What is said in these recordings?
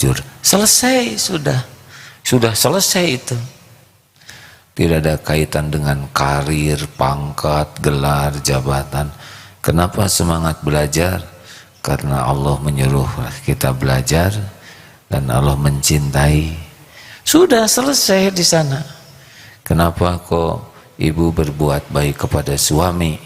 jujur. Selesai sudah selesai itu. Tidak ada kaitan dengan karir, pangkat, gelar, jabatan. Kenapa semangat belajar? Karena Allah menyuruh kita belajar dan Allah mencintai. Sudah selesai di sana. Kenapa kok ibu berbuat baik kepada suami?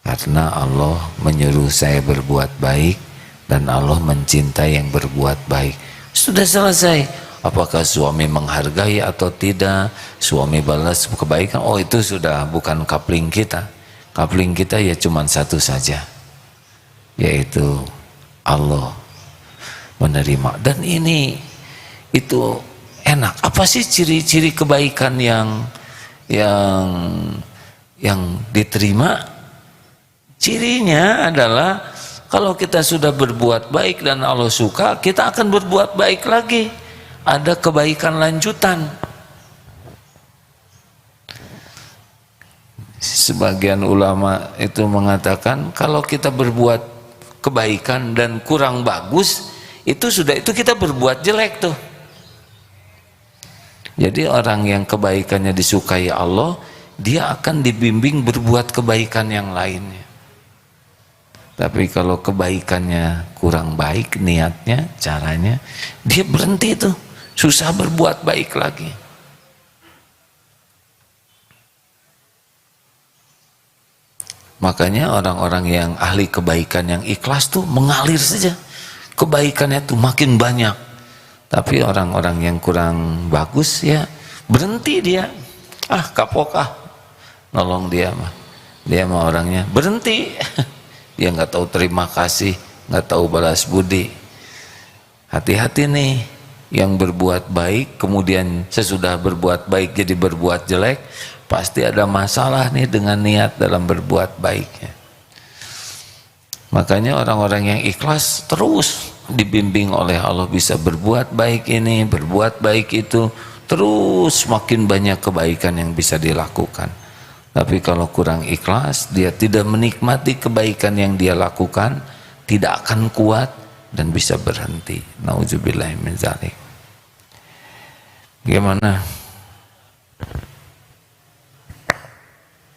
Karena Allah menyuruh saya berbuat baik dan Allah mencintai yang berbuat baik. Sudah selesai. Apakah suami menghargai atau tidak, suami balas kebaikan, oh itu sudah bukan coupling kita. Coupling kita ya cuma satu saja, yaitu Allah menerima. Dan ini itu enak. Apa sih ciri-ciri kebaikan yang diterima? Cirinya adalah kalau kita sudah berbuat baik dan Allah suka, kita akan berbuat baik lagi. Ada kebaikan lanjutan. Sebagian ulama itu mengatakan kalau kita berbuat kebaikan dan kurang bagus, itu kita berbuat jelek tuh. Jadi orang yang kebaikannya disukai Allah, dia akan dibimbing berbuat kebaikan yang lainnya. Tapi kalau kebaikannya kurang baik niatnya, caranya, dia berhenti tuh. Susah berbuat baik lagi. Makanya orang-orang yang ahli kebaikan yang ikhlas tuh mengalir saja. Kebaikannya tuh makin banyak. Tapi orang-orang yang kurang bagus ya berhenti dia. Kapok nolong dia mah. Dia mah orangnya berhenti. Dia nggak tahu terima kasih, nggak tahu balas budi. Hati-hati nih. Yang berbuat baik kemudian sesudah berbuat baik jadi berbuat jelek, pasti ada masalah nih dengan niat dalam berbuat baiknya. Makanya orang-orang yang ikhlas terus dibimbing oleh Allah bisa berbuat baik ini, berbuat baik itu, terus makin banyak kebaikan yang bisa dilakukan. Tapi kalau kurang ikhlas, dia tidak menikmati kebaikan yang dia lakukan, tidak akan kuat dan bisa berhenti. Nauzubillah min dzalik. Gimana?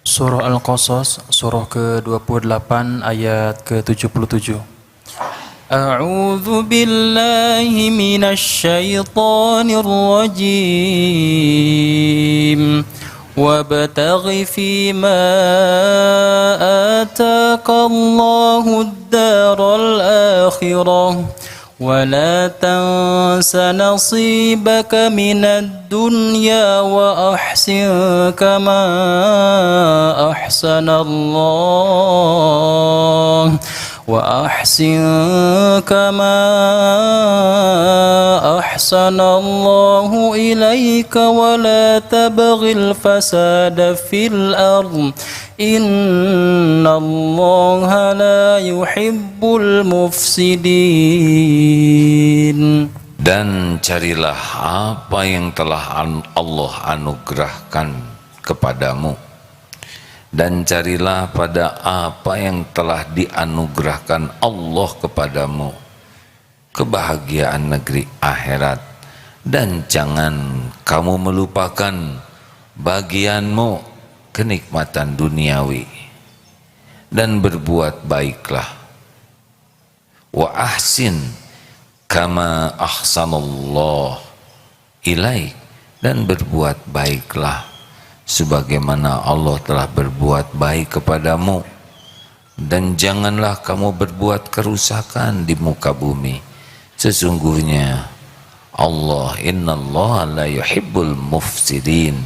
Surah Al-Qasas, surah ke-28 ayat ke-77. A'udzu billahi minasy syaithanir rajim. Wabtaghi fima ataakallahu ad-daral akhirah wa la tansa nasibaka minad dunya wa ahsin kama ahsanallahu وأحسن كما أحسن الله إليك ولا تبغ الفساد في الأرض إن الله لا يحب المفسدين. Dan carilah apa yang telah Allah anugerahkan kepadamu, dan carilah pada apa yang telah dianugerahkan Allah kepadamu, kebahagiaan negeri akhirat, dan jangan kamu melupakan bagianmu kenikmatan duniawi, dan berbuat baiklah. Wa ahsin kama ahsanallah ilaik, dan berbuat baiklah sebagaimana Allah telah berbuat baik kepadamu, dan janganlah kamu berbuat kerusakan di muka bumi. Sesungguhnya Allah, innallaha la yuhibbul mufsidin,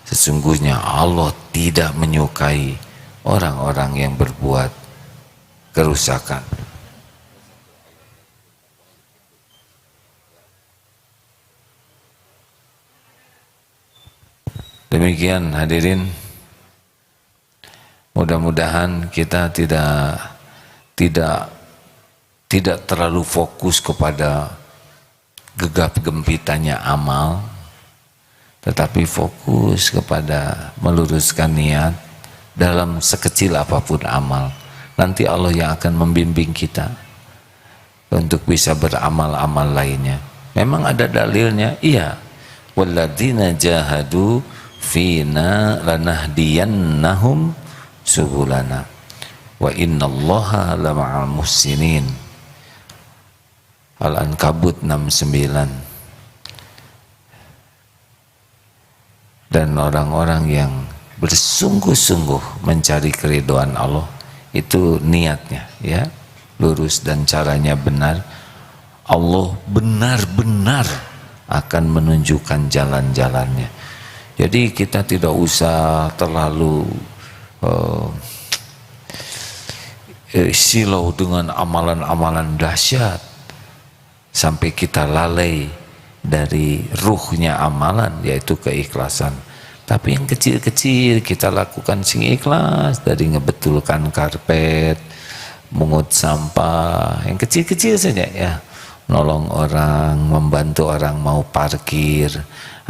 sesungguhnya Allah tidak menyukai orang-orang yang berbuat kerusakan. Demikian hadirin, mudah-mudahan kita tidak terlalu fokus kepada gegap gempitanya amal, tetapi fokus kepada meluruskan niat dalam sekecil apapun amal. Nanti Allah yang akan membimbing kita. untuk bisa beramal-amal lainnya. Memang ada dalilnya, iya. Walladzina jahadu fina lanahdiyannahum subulana wa innallaha lama'al muhsinin. Al-Ankabut 69. Dan orang-orang yang bersungguh-sungguh mencari keridhaan Allah, itu niatnya ya lurus dan caranya benar, Allah benar-benar akan menunjukkan jalan-jalannya. Jadi kita tidak usah terlalu silau dengan amalan-amalan dahsyat sampai kita lalai dari ruhnya amalan, yaitu keikhlasan. Tapi yang kecil-kecil kita lakukan sing ikhlas, dari ngebetulkan karpet, mungut sampah, yang kecil-kecil saja ya, nolong orang, membantu orang mau parkir,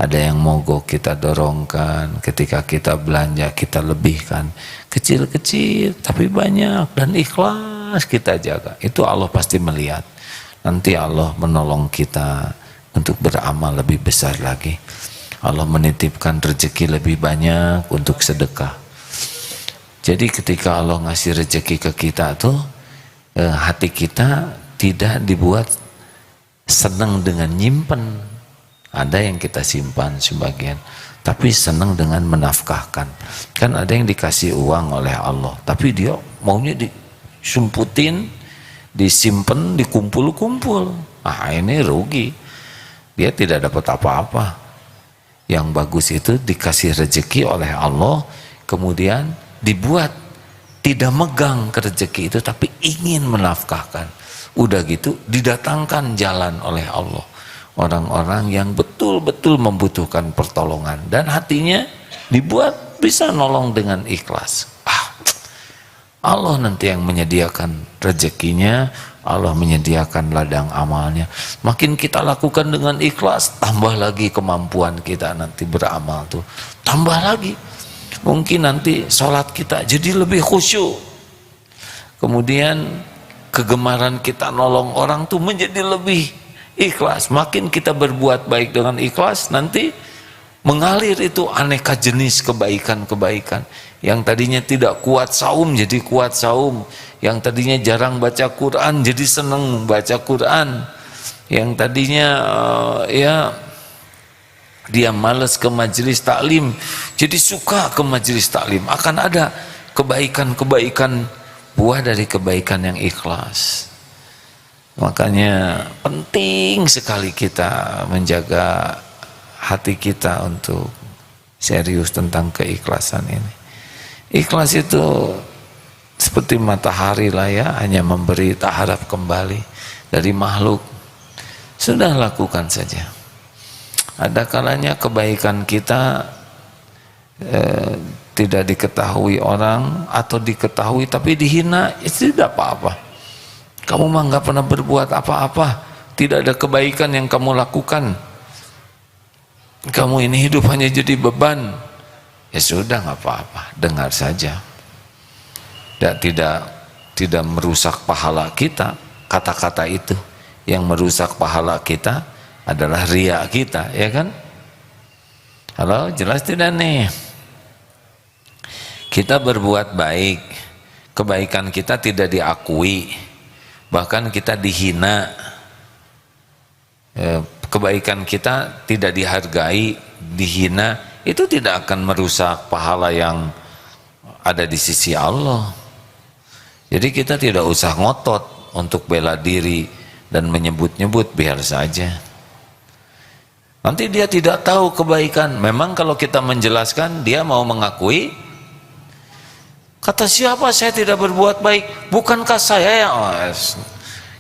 ada yang mogok kita dorongkan, ketika kita belanja kita lebihkan, kecil-kecil tapi banyak dan ikhlas kita jaga, itu Allah pasti melihat. Nanti Allah menolong kita untuk beramal lebih besar lagi. Allah menitipkan rezeki lebih banyak untuk sedekah. Jadi ketika Allah ngasih rezeki ke kita tuh, hati kita tidak dibuat senang dengan nyimpen. Ada yang kita simpan sebagian, tapi senang dengan menafkahkan. Kan ada yang dikasih uang oleh Allah, tapi dia maunya disumputin, disimpan, dikumpul-kumpul. Ah, ini rugi. Dia tidak dapat apa-apa. Yang bagus itu dikasih rezeki oleh Allah, kemudian dibuat tidak megang ke rezeki itu, tapi ingin menafkahkan. Udah gitu didatangkan jalan oleh Allah orang-orang yang betul-betul membutuhkan pertolongan, dan hatinya dibuat bisa nolong dengan ikhlas. Allah nanti yang menyediakan rezekinya, Allah menyediakan ladang amalnya. Makin kita lakukan dengan ikhlas, tambah lagi kemampuan kita nanti beramal tuh, tambah lagi. Mungkin nanti sholat kita jadi lebih khusyuk. Kemudian kegemaran kita nolong orang tuh menjadi lebih ikhlas. Makin kita berbuat baik dengan ikhlas, nanti mengalir itu aneka jenis kebaikan-kebaikan. Yang tadinya tidak kuat saum jadi kuat saum, yang tadinya jarang baca Quran jadi senang baca Quran, yang tadinya dia malas ke majelis taklim jadi suka ke majelis taklim. Akan ada kebaikan-kebaikan, buah dari kebaikan yang ikhlas. Makanya penting sekali kita menjaga hati kita untuk serius tentang keikhlasan ini. Ikhlas itu seperti matahari lah ya, hanya memberi tak harap kembali dari makhluk. Sudah lakukan saja. Ada kalanya kebaikan kita tidak diketahui orang, atau diketahui tapi dihina, itu tidak apa-apa. Kamu mah nggak pernah berbuat apa-apa, tidak ada kebaikan yang kamu lakukan, kamu ini hidup hanya jadi beban. Ya sudah, nggak apa-apa, dengar saja. Tidak merusak pahala kita. Kata-kata itu yang merusak pahala kita adalah riya kita, ya kan? Halo, jelas tidak nih? Kita berbuat baik, kebaikan kita tidak diakui, bahkan kita dihina, kebaikan kita tidak dihargai, dihina, itu tidak akan merusak pahala yang ada di sisi Allah. Jadi kita tidak usah ngotot untuk bela diri dan menyebut-nyebut, biar saja. Nanti dia tidak tahu kebaikan. Memang kalau kita menjelaskan, dia mau mengakui, kata siapa saya tidak berbuat baik, bukankah saya yang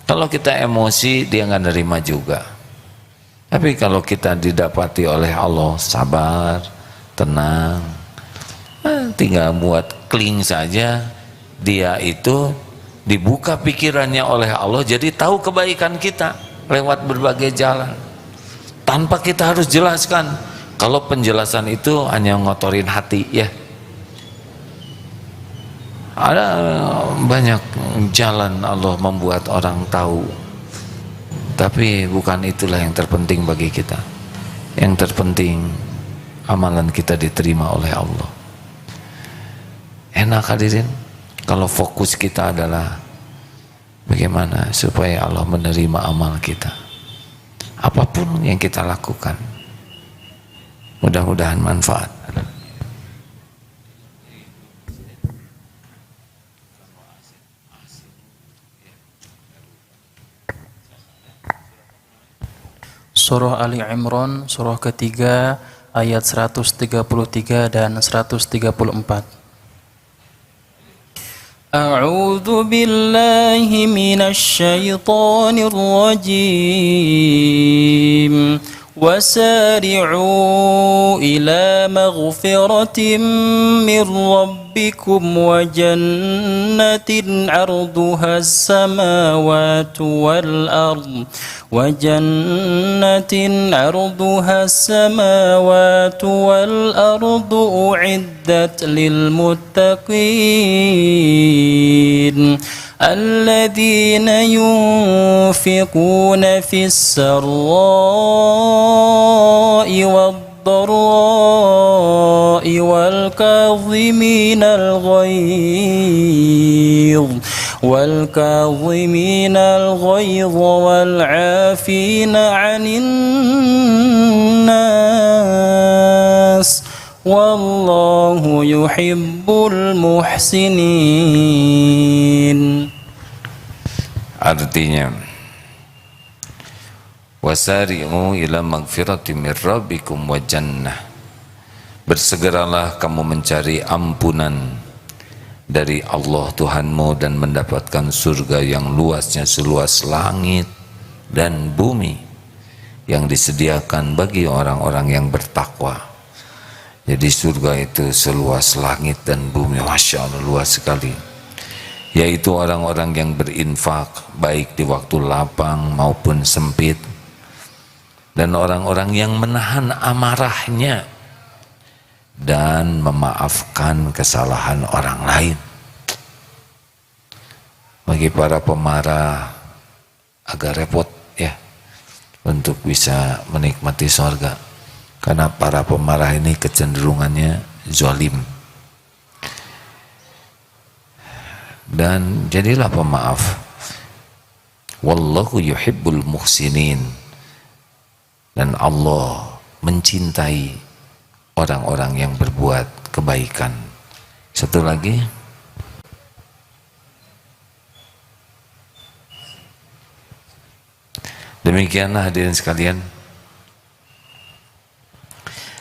kalau kita emosi, dia nggak nerima juga. Tapi kalau kita didapati oleh Allah, sabar, tenang, tinggal buat kling saja, dia itu dibuka pikirannya oleh Allah, jadi tahu kebaikan kita lewat berbagai jalan, tanpa kita harus jelaskan. Kalau penjelasan itu hanya ngotorin hati, ya. Ada banyak jalan Allah membuat orang tahu Tapi bukan itulah yang terpenting bagi kita. Yang terpenting amalan kita diterima oleh Allah. Enak hadirin kalau fokus kita adalah bagaimana supaya Allah menerima amal kita. Apapun yang kita lakukan, mudah-mudahan manfaat. Surah Ali Imran, surah ketiga, ayat 133 dan 134. A'udzu billahi minasy syaithanir rajim. وسارعوا إلى مغفرة من ربكم وجنة عرضها السماوات والأرض أعدت للمتقين الذين ينفقون في السراء والضراء والكاظمين الغيظ والعافين عن الناس والله يحب المحسنين. Artinya, wasari'u ila magfirati min rabbikum wa jannah. Bersegeralah kamu mencari ampunan dari Allah Tuhanmu dan mendapatkan surga yang luasnya seluas langit dan bumi yang disediakan bagi orang-orang yang bertakwa. Jadi surga itu seluas langit dan bumi, Masya Allah, luas sekali. Yaitu orang-orang yang berinfak baik di waktu lapang maupun sempit, dan orang-orang yang menahan amarahnya dan memaafkan kesalahan orang lain. Bagi para pemarah agak repot ya untuk bisa menikmati surga, karena para pemarah ini kecenderungannya zalim. Dan jadilah pemaaf. Wallahu yuhibbul muhsinin. Dan Allah mencintai orang-orang yang berbuat kebaikan. Satu lagi, demikianlah hadirin sekalian.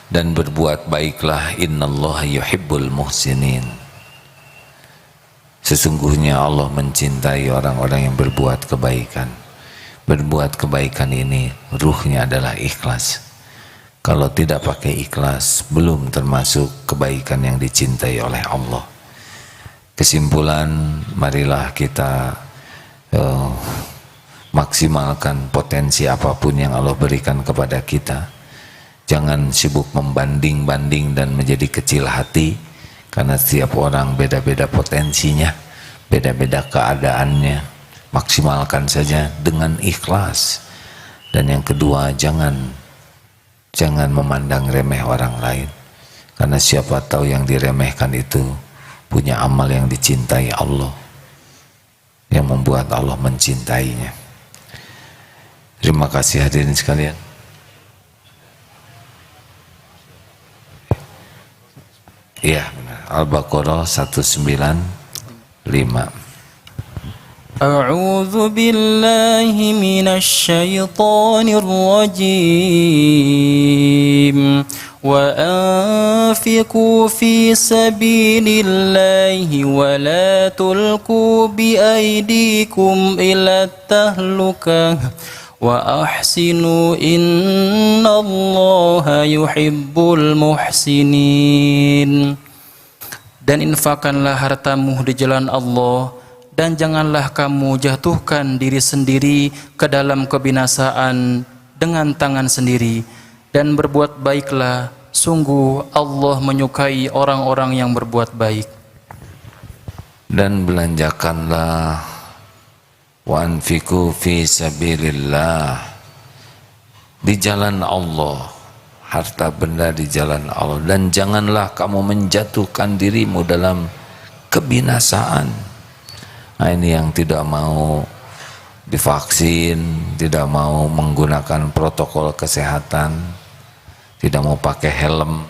Dan berbuat baiklah, innallaha yuhibbul muhsinin. Sesungguhnya Allah mencintai orang-orang yang berbuat kebaikan. Berbuat kebaikan ini ruhnya adalah ikhlas. Kalau tidak pakai ikhlas, belum termasuk kebaikan yang dicintai oleh Allah. Kesimpulan, marilah kita maksimalkan potensi apapun yang Allah berikan kepada kita. Jangan sibuk membanding-banding dan menjadi kecil hati, karena setiap orang beda-beda potensinya, beda-beda keadaannya. Maksimalkan saja dengan ikhlas. Dan yang kedua, jangan memandang remeh orang lain, karena siapa tahu yang diremehkan itu punya amal yang dicintai Allah, yang membuat Allah mencintainya. Terima kasih hadirin sekalian. Iya benar. Al-Baqarah 195. A'udzu billahi minasy syaithanir rajim. Wa anfiqu fi sabilillahi wa la tulqu bi aydikum ila tahlukah wa ahsinu innallaha yuhibbul muhsinin. Dan infakkanlah hartamu di jalan Allah, dan janganlah kamu jatuhkan diri sendiri ke dalam kebinasaan dengan tangan sendiri, dan berbuat baiklah, sungguh Allah menyukai orang-orang yang berbuat baik. Dan belanjakanlah wa anfiqu fi sabilillah, di jalan Allah, harta benda di jalan Allah, dan janganlah kamu menjatuhkan dirimu dalam kebinasaan. Nah, ini yang tidak mau divaksin, tidak mau menggunakan protokol kesehatan, tidak mau pakai helm,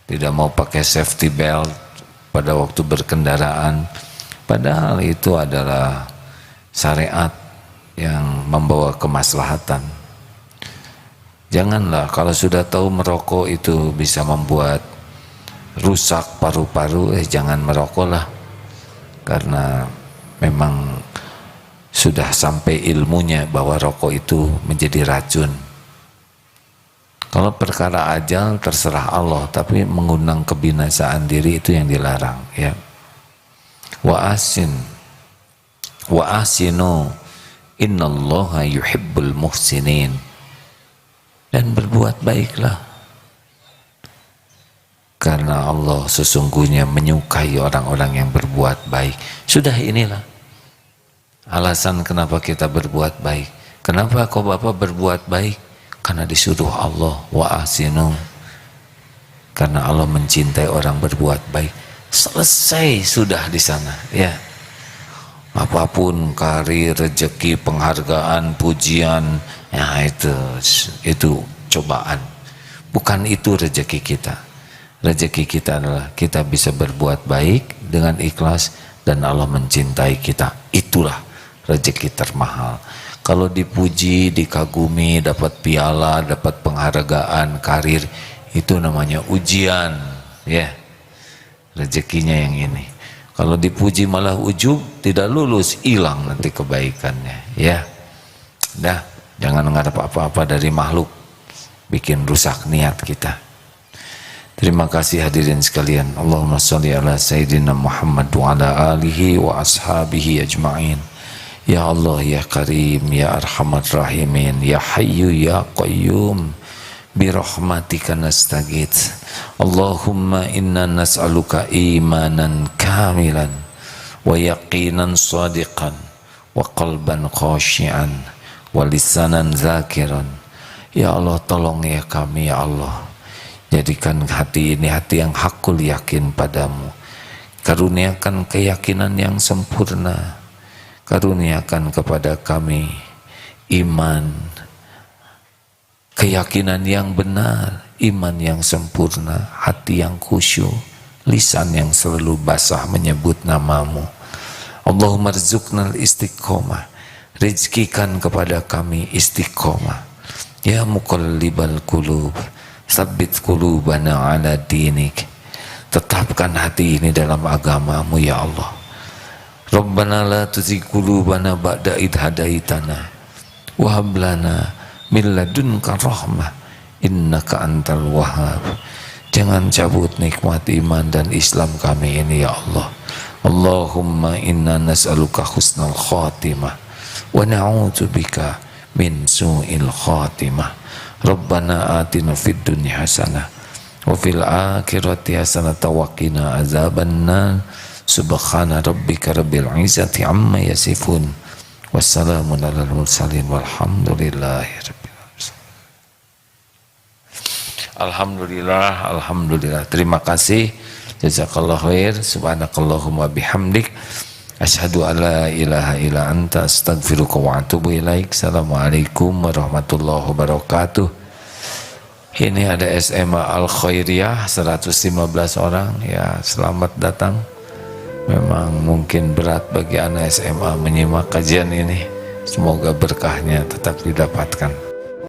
tidak mau pakai safety belt pada waktu berkendaraan, padahal itu adalah syariat yang membawa kemaslahatan. Janganlah, kalau sudah tahu merokok itu bisa membuat rusak paru-paru, jangan merokoklah, karena memang sudah sampai ilmunya bahwa rokok itu menjadi racun. Kalau perkara ajal terserah Allah, tapi mengundang kebinasaan diri itu yang dilarang, ya. Wa ahsinu innallaha yuhibbul muhsinin, dan berbuat baiklah, karena Allah sesungguhnya menyukai orang-orang yang berbuat baik. Sudah, inilah alasan kenapa kita berbuat baik. Kenapa kau Bapak berbuat baik? Karena disuruh Allah, wa ahsinu, karena Allah mencintai orang berbuat baik. Selesai sudah di sana, ya. Apapun karir, rezeki, penghargaan, pujian, ya itu cobaan. Bukan itu rezeki kita. Rezeki kita adalah kita bisa berbuat baik dengan ikhlas dan Allah mencintai kita. Itulah rezeki termahal. Kalau dipuji, dikagumi, dapat piala, dapat penghargaan, karir, itu namanya ujian, ya. Rezekinya yang ini. Kalau dipuji malah ujub, tidak lulus, hilang nanti kebaikannya, ya. Dah, jangan mengharap apa-apa dari makhluk, bikin rusak niat kita. Terima kasih hadirin sekalian. Allahumma sholli ala sayyidina Muhammad wa ala alihi wa ashabihi ajma'in. Ya Allah, ya Karim, ya Arhamar Rahimin, ya Hayyu, ya Qayyum, birahmatika nastaghits. Allahumma inna nas'aluka imanan kamilan wa yaqinan sadiqan wa qalban khashi'an wa lisanan zakiran. Ya Allah, tolong ya kami, ya Allah, jadikan hati ini hati yang hakul yakin padamu. Karuniakan keyakinan yang sempurna. Karuniakan kepada kami iman, keyakinan yang benar, iman yang sempurna, hati yang khusyuk, lisan yang selalu basah menyebut namamu. Allahumma rzuqnal istiqomah, rizkikan kepada kami istiqomah. Ya muqallibal qulub, tsabbit qulubana ala dinik, tetapkan hati ini dalam agamamu ya Allah. Rabbana la tuzigh qulubana ba'da idh hadaitana wa hab lana min ladunka rahmah innaka antal wahhab. Jangan cabut nikmat iman dan Islam kami ini ya Allah. Allahumma inna nas'aluka husnal khatimah wa na'udzubika min su'il khatimah. Rabbana atina fid dunya hasanah wa fil akhirati hasanah wa qina azabannar. Subhana rabbika rabbil izzati amma yasifun, wassalamun alal mursalin, walhamdulillahi rabbil alamin. Alhamdulillah, alhamdulillah. Terima kasih. Jazakallah khair. Subhanakallahumma bihamdik, asyhadu an la ilaha illa anta, astaghfiruka wa atubu ilaik. Assalamualaikum warahmatullahi wabarakatuh. Ini ada SMA Al Khairiyah 115 orang, ya, selamat datang. Memang mungkin berat bagi anak SMA menyimak kajian ini. Semoga berkahnya tetap didapatkan.